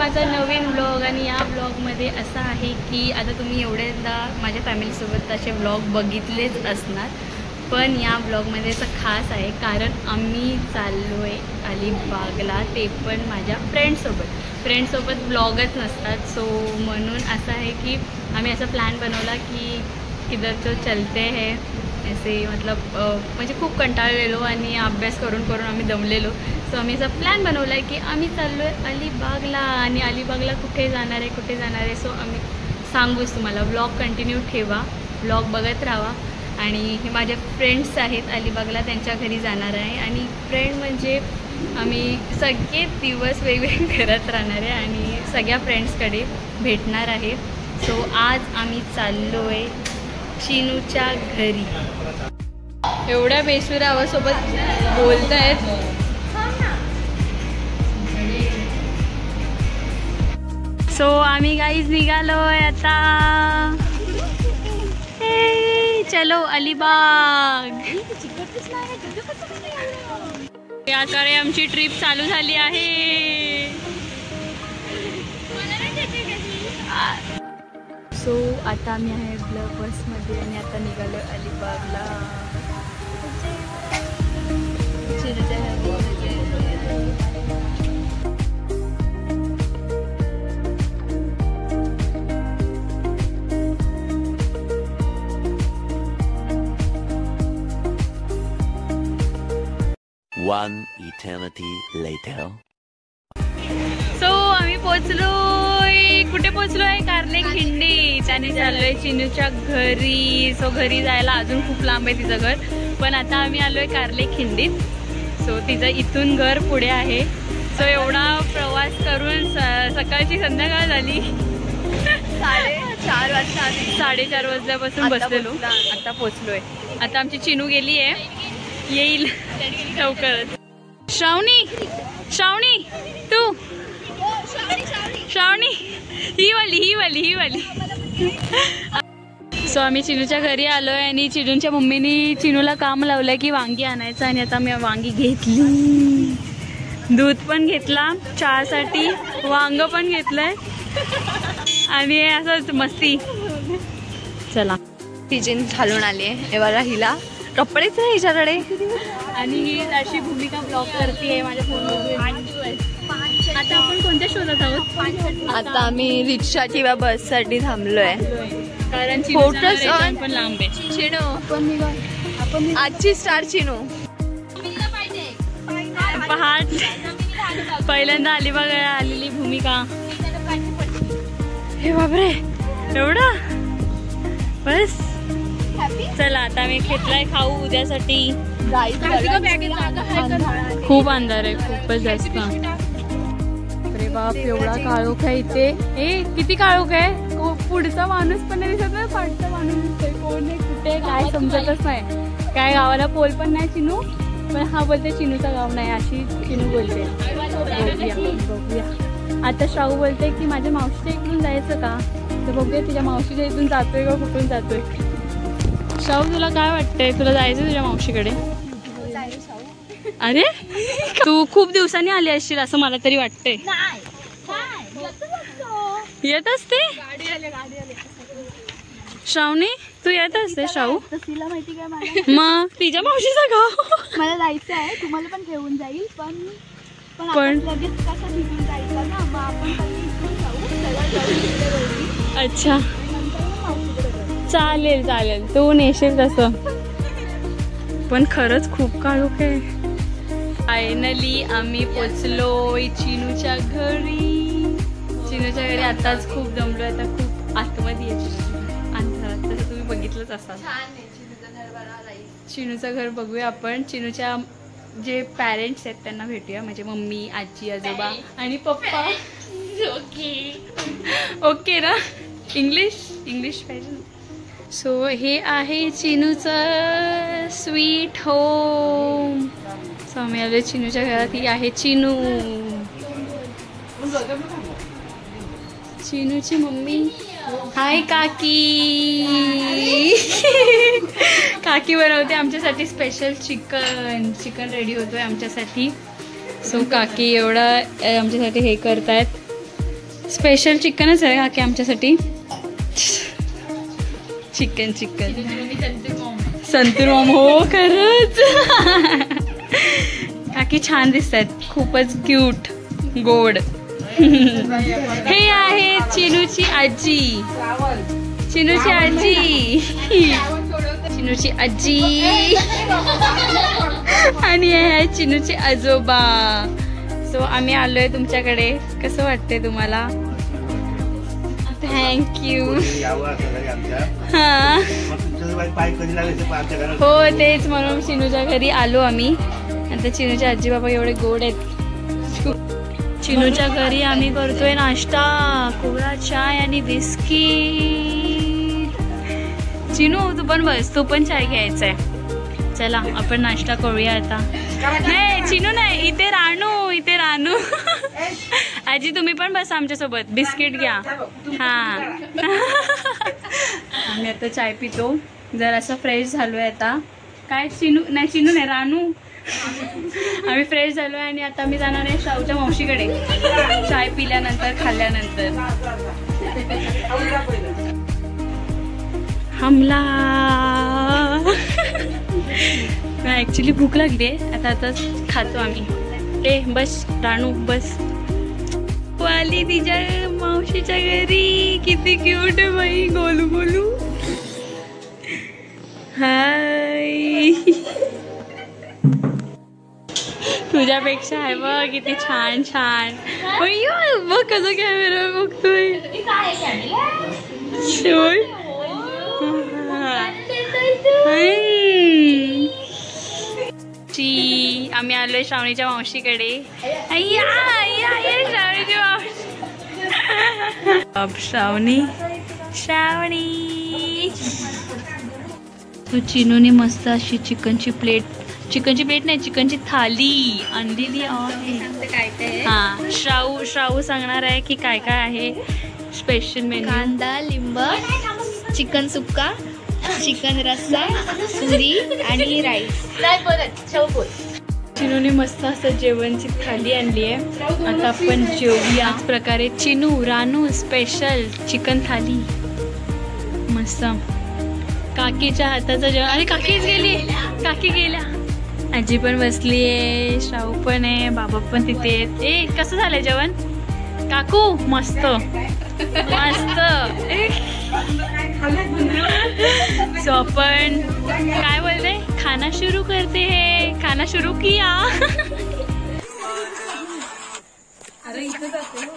माझा नवीन ब्लॉग आणि या ब्लॉगमध्ये असं आहे की आता तुम्ही एवढ्यांदा माझ्या फॅमिलीसोबत असे ब्लॉग बघितलेच असणार, पण या ब्लॉगमध्ये असं खास आहे कारण आम्ही चाललो आहे अलिबागला, ते पण माझ्या फ्रेंड्सोबत ब्लॉगच नसतात. सो म्हणून असं आहे की आम्ही असा प्लॅन बनवला की किधर तो चलते है ऐसे, मतलब म्हणजे खूप कंटाळलेलो आणि अभ्यास करून आम्ही दमलेलो. सो आम्ही असा प्लॅन बनवला आहे की आम्ही चाललो आहे अलिबागला. आणि अलिबागला कुठे जाणार आहे सो आम्ही सांगूच तुम्हाला. ब्लॉग कंटिन्यू ठेवा, ब्लॉग बघत राहा. आणि हे माझे फ्रेंड्स आहेत अलिबागला, त्यांच्या घरी जाणार आहे. आणि फ्रेंड म्हणजे आम्ही सगळे दिवस वेगवेगळे करत राहणार आहे आणि सगळ्या फ्रेंड्सकडे भेटणार आहे. सो आज आम्ही चाललो आहे चिनूच्या घरी. एवढ्या बेसुरा आवाजसोबत बोलत आहेत. सो आम्ही गाईज निघालोय आता. चलो अलिबाग. याकडे आमची ट्रिप चालू झाली आहे. सो आता आम्ही आहे बसमध्ये आणि आता निघालो अलिबागला. One eternity later. सो आम्ही पोचलोय. कुठे पोचलोय? कारले खिंडी. त्याने चाललोय चिनूच्या घरी. सो घरी जायला अजून खूप लांब आहे तिचं घर, पण आता आम्ही आलोय कारले खिंडीत. सो तिचं इथून घर पुढे आहे. सो एवढा प्रवास करून सकाळची संध्याकाळ झाली. 4:30 वाजता. 4:30 वाजल्यापासून बसलेलो, आता पोचलोय. आता आमची चिनू गेली आहे, येईल लवकरच. श्रावणी तू. श्रावणी ही वाली. सो आम्ही चिनूच्या घरी आलोय आणि चिनूच्या मम्मीनी चिनूला काम लावलंय की वांगी आणायचं. आणि आता मी वांगी घेतली, दूध पण घेतला चहासाठी, वांग पण घेतलंय आणि असंच मस्ती. चला टिचिन घालून आली आहे. हे बघा हिला कपडेच आहे हिच्याकडे. आणि ही अशी भूमिका ब्लॉग करते माझ्या फोनवर. आता आपण कोणत्या शोधात आहोत? आता आम्ही रिक्षा किंवा बस साठी थांबलोय कारण फोकस पण लांब आहे. चिनू आजची स्टार चिनू. पहाट पहिल्यांदा अलिबाग आलेली भूमिका. हे बापरे एवढा. बस चला आता मी घेतलाय खाऊ उद्यासाठी. खूप अंधार आहे, खूपच जास्त. अरे बाप एवढा काळोख आहे इथे. किती काळोख आहे. पुढचा माणूस पण नाही दिसत ना, पाठचा माणूस दिसतोय. कोण आहे कुठे काय समजतच नाही. काय गावाला पोल पण नाही चिनू, पण हा बोलते चिनूचं गाव नाही, अशी चिनू बोलते. बघूया आता. शाहू बोलते की माझ्या मावशीच्या इकडून जायचं का, तर बघूया तिच्या मावशीच्या इथून जातोय का कुठून जातोय. शाहू तुला काय वाटतंय, तुला जायचं तुझ्या मावशीकडे? अरे तू खूप दिवसांनी आली असशील असं मला तरी वाटतंय. येत असते श्रावणी, तू येत असते शाहू. तिला माहिती काय मग तिच्या मावशीचं गाव. मला जायचं आहे, तुम्हाला पण घेऊन जाईल, पण लगेच कसं निघून जायचं ना, मग आपण अच्छा चालेल तू नेशील तसं. पण खरंच खूप काळोख आहे. फायनली आम्ही पोचलोय चिनूच्या घरी. चिनूच्या घरी आताच खूप दमलो. आता खूप आतमध्ये येते अंधारात, तसं तुम्ही बघितलंच असाल. चिनूचं घर बघूया आपण. चिनूच्या जे पॅरेंट्स आहेत त्यांना भेटूया, म्हणजे मम्मी, आजी, आजोबा आणि पप्पा. ओके ना. इंग्लिश पाहिजे. सो हे आहे चिनूचं स्वीट होम. सो आम्ही आलो चिनूच्या घरात. ही आहे चिनू, चिनूची मम्मी. हाय काकी. काकी बनवते आमच्यासाठी स्पेशल चिकन रेडी होतोय आमच्यासाठी. सो काकी एवढा आमच्यासाठी हे करतायत. स्पेशल चिकनच आहे काकी आमच्यासाठी. Chicken chicken santoor Maugham. हो खरंच. काकी छान दिसतात, खूपच क्यूट गोड. हे आहे चिनूची आजी. चिनूची आजी. चिनूची आजी. आणि हे आहे चिनूचे आजोबा. सो आम्ही आलोय तुमच्याकडे. कसं वाटतंय तुम्हाला? थँक्यू. हा हो तेच म्हणून चिनूच्या घरी आलो आम्ही. आता चिनूचे आजी बाबा एवढे गोड आहेत. चिनूच्या घरी आम्ही करतोय नाश्ता. कोवळा चाय आणि बिस्किट. चिनू तू पण बस, तू पण चाय घ्यायचा आहे. चला आपण नाश्ता करूया आता. नाही चिनू नाही, इथे रानू. इथे रानू. आजी तुम्ही पण बसा आमच्यासोबत, बिस्किट घ्या. हां आम्ही आता चाय पितो. जर असं फ्रेश झालोय आता. काय चिनू नाही रानू. आम्ही फ्रेश झालोय आणि आता आम्ही जाणार आहे शाहूच्या मावशीकडे चाय पिल्यानंतर खाल्ल्यानंतर. हमला. ऍक्च्युली भूक लागली आहे. आता खातो आम्ही. ए बस रानू बस. आली तिच्या मावशीच्या घरी. किती क्यूट आहे बाई, गोलू गोलू. हाय. तुझ्यापेक्षा आहे बघ किती छान छान. बघ कसं कॅमेरा बघतोय. आम्ही आलोय श्रावणीच्या मावशीकडे. श्रावणीची मावशी. श्रावणी श्रावणी. तो चिनूने मस्त अशी चिकनची प्लेट नाही चिकनची थाली आणलेली आहे. हा श्रावू सांगणार आहे की काय काय आहे स्पेशल मेन्यू. कांदा, लिंब, चिकन सुक्का, चिकन रस्सा, पुरी आणि राईस. चिनूने मस्त असं जेवणची थाली आणली आहे. आता आपण जेवूया. याच प्रकारे चिनू रानू स्पेशल चिकन थाली मस्त. काकीच्या हाताचं जेवण. आणि काकीच गेली. काकी गेल्या. आजी पण बसली आहे. शाहू पण आहे. बाबा पण तिथे आहेत. ए कसं झालंय जेवण काकू? मस्त मस्त. सो आपण काय बोलते, खाना शुरू करते है. खाना शुरू किया. अरे इथे जाते हो.